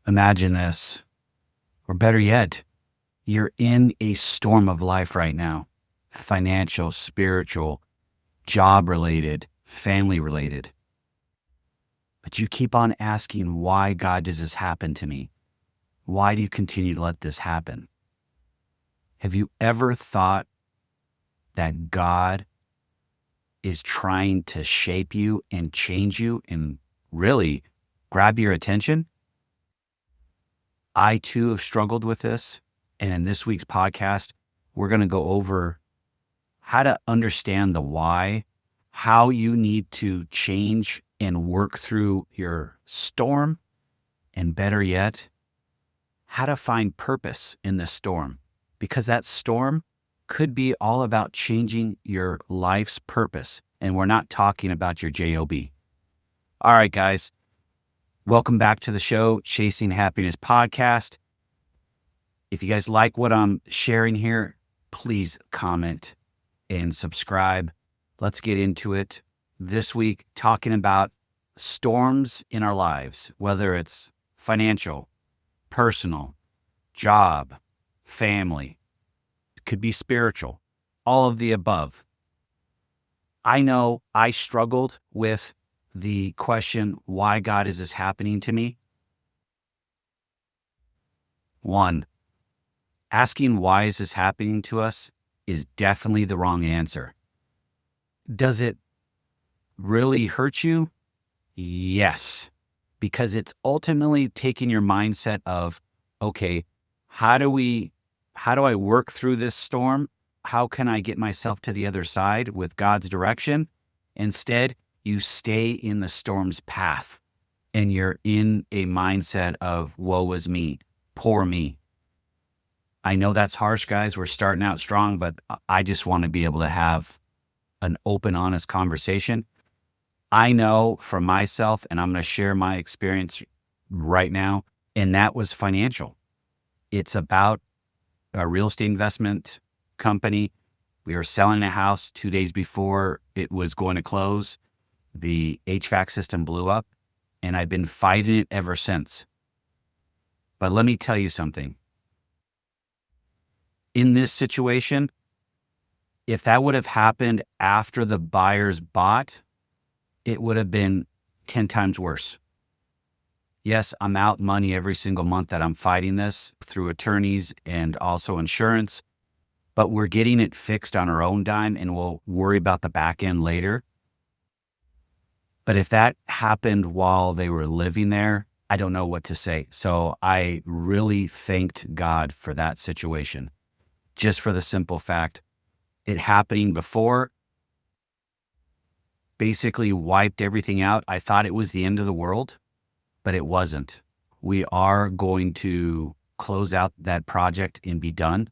Imagine this, or better yet, you're in a storm of life right now, financial, spiritual, job related, family related. But you keep on asking, why, God, does this happen to me? Why do you continue to let this happen? Have you ever thought that God is trying to shape you and change you and really grab your attention? I too have struggled with this. And in this week's podcast, we're going to go over how to understand the why, how you need to change and work through your storm, and better yet, how to find purpose in this storm. Because that storm could be all about changing your life's purpose. And we're not talking about your job. All right, guys, welcome back to the show, Chasing Happiness Podcast. If you guys like what I'm sharing here, please comment and subscribe. Let's get into it. This week, talking about storms in our lives, whether it's financial, personal, job, family, it could be spiritual, all of the above. I know I struggled with the question, why, God, is this happening to me? One, asking why is this happening to us is definitely the wrong answer. Does it really hurt you? Yes, because it's ultimately taking your mindset of, okay, how do I work through this storm? How can I get myself to the other side with God's direction? Instead, you stay in the storm's path and you're in a mindset of woe is me, poor me. I know that's harsh, guys. We're starting out strong, but I just want to be able to have an open, honest conversation. I know for myself, and I'm going to share my experience right now, and that was financial. It's about a real estate investment company. We were selling a house 2 days before it was going to close. The HVAC system blew up, and I've been fighting it ever since. But let me tell you something. In this situation, if that would have happened after the buyers bought, it would have been 10 times worse. Yes, I'm out money every single month that I'm fighting this through attorneys and also insurance, but we're getting it fixed on our own dime and we'll worry about the back end later. But if that happened while they were living there, I don't know what to say. So I really thanked God for that situation, just for the simple fact it happening before basically wiped everything out. I thought it was the end of the world, but it wasn't. We are going to close out that project and be done.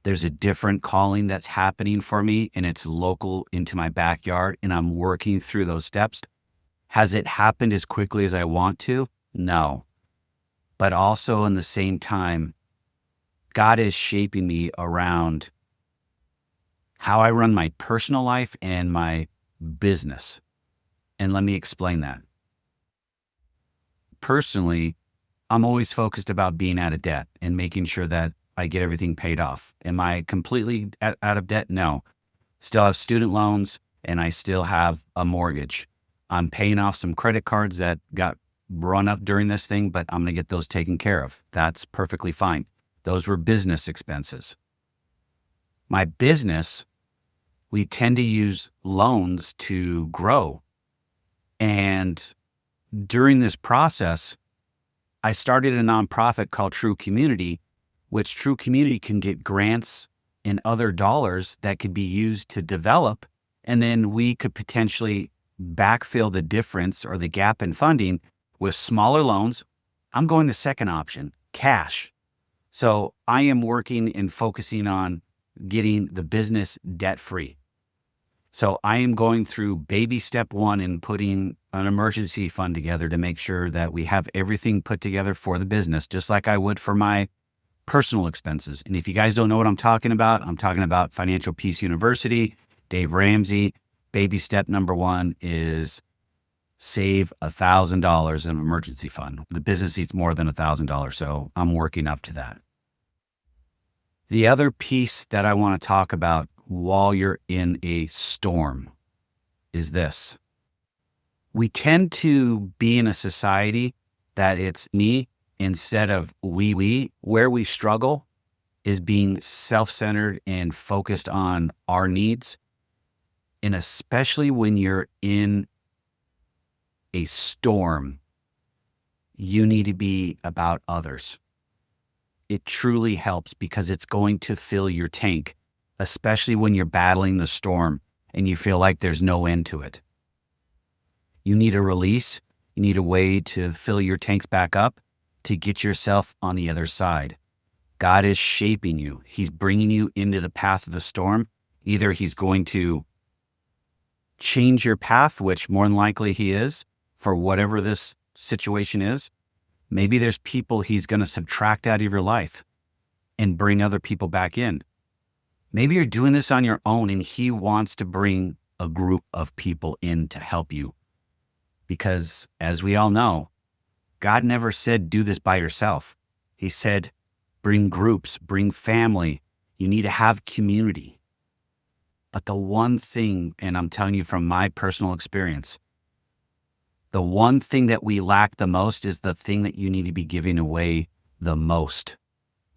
There's a different calling that's happening for me, and it's local into my backyard, and I'm working through those steps. Has it happened as quickly as I want to? No. But also in the same time, God is shaping me around how I run my personal life and my business. And let me explain that. Personally, I'm always focused about being out of debt and making sure that I get everything paid off. Am I completely out of debt? No. Still have student loans and I still have a mortgage. I'm paying off some credit cards that got run up during this thing, but I'm going to get those taken care of. That's perfectly fine. Those were business expenses. My business, we tend to use loans to grow. And during this process, I started a nonprofit called True Community, which True Community can get grants and other dollars that could be used to develop. And then we could potentially backfill the difference or the gap in funding with smaller loans. I'm going the second option, cash. So I am working and focusing on getting the business debt free. So I am going through baby step one and putting an emergency fund together to make sure that we have everything put together for the business, just like I would for my personal expenses. And if you guys don't know what I'm talking about Financial Peace University, Dave Ramsey. Baby step number one is save $1,000 in an emergency fund. The business needs more than $1,000, so I'm working up to that. The other piece that I want to talk about while you're in a storm is this. We tend to be in a society that it's me instead of we. Where we struggle is being self-centered and focused on our needs. And especially when you're in a storm, you need to be about others. It truly helps because it's going to fill your tank, especially when you're battling the storm and you feel like there's no end to it. You need a release. You need a way to fill your tanks back up to get yourself on the other side. God is shaping you. He's bringing you into the path of the storm. Either he's going to change your path, which more than likely he is for whatever this situation is. Maybe there's people he's going to subtract out of your life and bring other people back in. Maybe you're doing this on your own and he wants to bring a group of people in to help you. Because as we all know, God never said do this by yourself. He said bring groups, bring family. You need to have community. But the one thing, and I'm telling you from my personal experience, the one thing that we lack the most is the thing that you need to be giving away the most.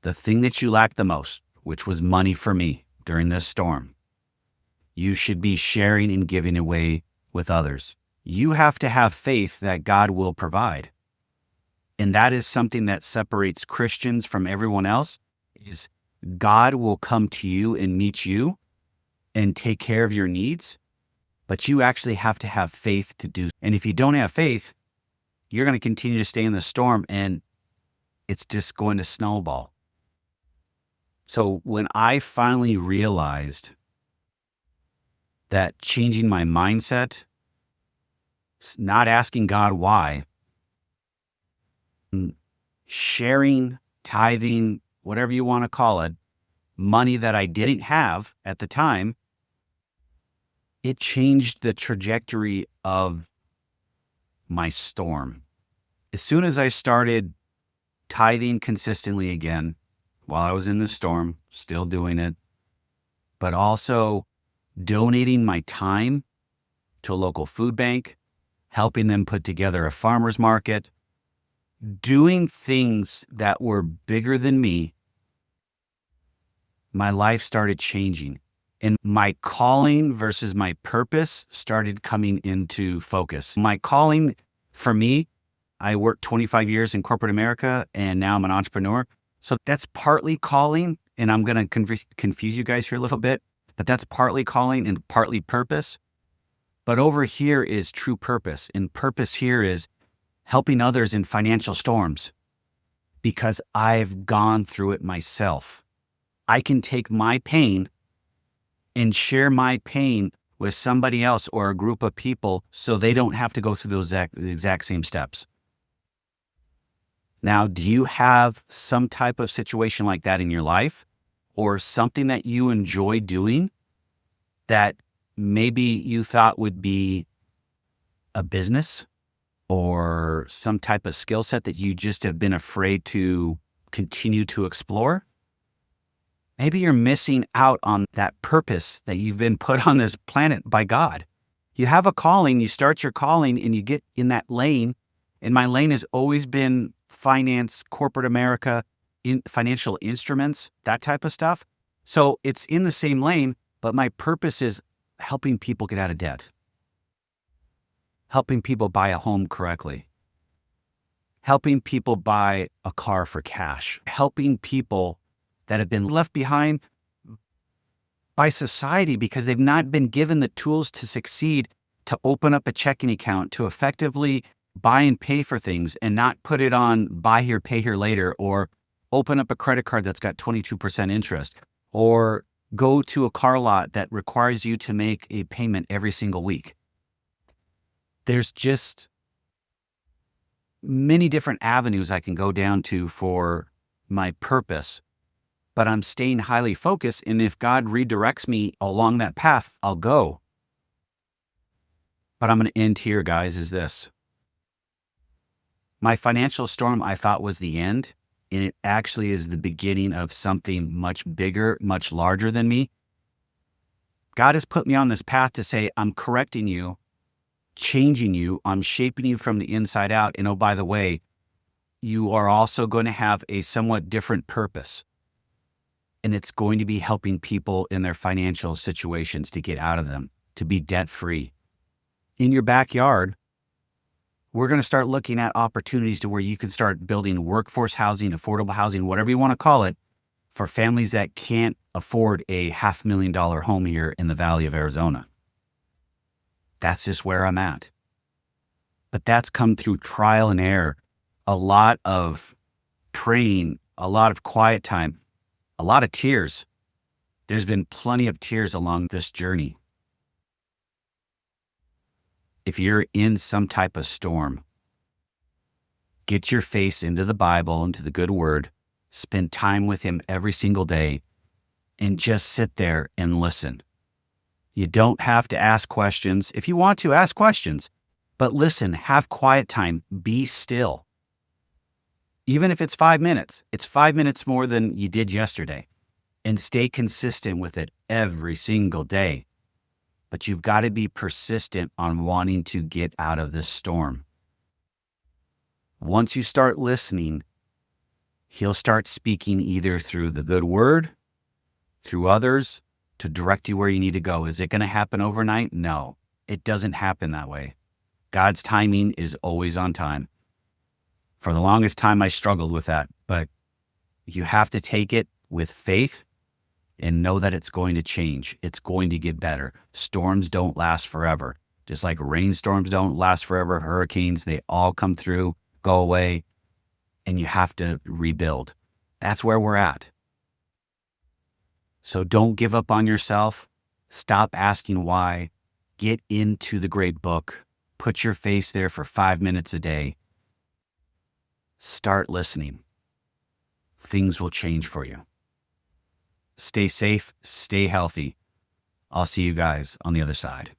The thing that you lack the most, which was money for me during this storm, you should be sharing and giving away with others. You have to have faith that God will provide. And that is something that separates Christians from everyone else, is God will come to you and meet you and take care of your needs. But you actually have to have faith to do. And if you don't have faith, you're going to continue to stay in the storm and it's just going to snowball. So when I finally realized that changing my mindset, not asking God why, sharing, tithing, whatever you want to call it, money that I didn't have at the time, it changed the trajectory of my storm. As soon as I started tithing consistently again, while I was in the storm, still doing it, but also donating my time to a local food bank, helping them put together a farmer's market, doing things that were bigger than me, my life started changing. And my calling versus my purpose started coming into focus. My calling for me, I worked 25 years in corporate America and now I'm an entrepreneur. So that's partly calling, and I'm going to confuse you guys here a little bit, but that's partly calling and partly purpose. But over here is true purpose. And purpose here is helping others in financial storms because I've gone through it myself. I can take my pain and share my pain with somebody else or a group of people so they don't have to go through those exact same steps. Now, do you have some type of situation like that in your life or something that you enjoy doing that maybe you thought would be a business or some type of skill set that you just have been afraid to continue to explore? Maybe you're missing out on that purpose that you've been put on this planet by God. You have a calling, you start your calling and you get in that lane. And my lane has always been finance, corporate America, in financial instruments, that type of stuff. So it's in the same lane, but my purpose is helping people get out of debt, helping people buy a home correctly, helping people buy a car for cash, helping people that have been left behind by society because they've not been given the tools to succeed, to open up a checking account, to effectively buy and pay for things and not put it on buy here, pay here later, or open up a credit card that's got 22% interest, or go to a car lot that requires you to make a payment every single week. There's just many different avenues I can go down to for my purpose. But I'm staying highly focused. And if God redirects me along that path, I'll go. but I'm going to end here, guys, is this. My financial storm I thought was the end, and it actually is the beginning of something much bigger, much larger than me. God has put me on this path to say, I'm correcting you, changing you, I'm shaping you from the inside out. And oh, by the way, you are also going to have a somewhat different purpose. And it's going to be helping people in their financial situations to get out of them, to be debt free. In your backyard, we're going to start looking at opportunities to where you can start building workforce housing, affordable housing, whatever you want to call it, for families that can't afford a $500,000 home here in the Valley of Arizona. That's just where I'm at. But that's come through trial and error, a lot of praying, a lot of quiet time, a lot of tears. There's been plenty of tears along this journey. If you're in some type of storm, get your face into the Bible, into the good word, spend time with him every single day, and just sit there and listen. You don't have to ask questions. If you want to, ask questions, but listen, have quiet time, be still. Even if it's 5 minutes, it's 5 minutes more than you did yesterday, and stay consistent with it every single day. But you've got to be persistent on wanting to get out of this storm. Once you start listening, he'll start speaking either through the good word, through others, to direct you where you need to go. Is it going to happen overnight? No, it doesn't happen that way. God's timing is always on time. For the longest time, I struggled with that, but you have to take it with faith and know that it's going to change. It's going to get better. Storms don't last forever. Just like rainstorms don't last forever, hurricanes, they all come through, go away, and you have to rebuild. That's where we're at. So don't give up on yourself. Stop asking why. Get into the great book. Put your face there for 5 minutes a day. Start listening. Things will change for you. Stay safe, stay healthy. I'll see you guys on the other side.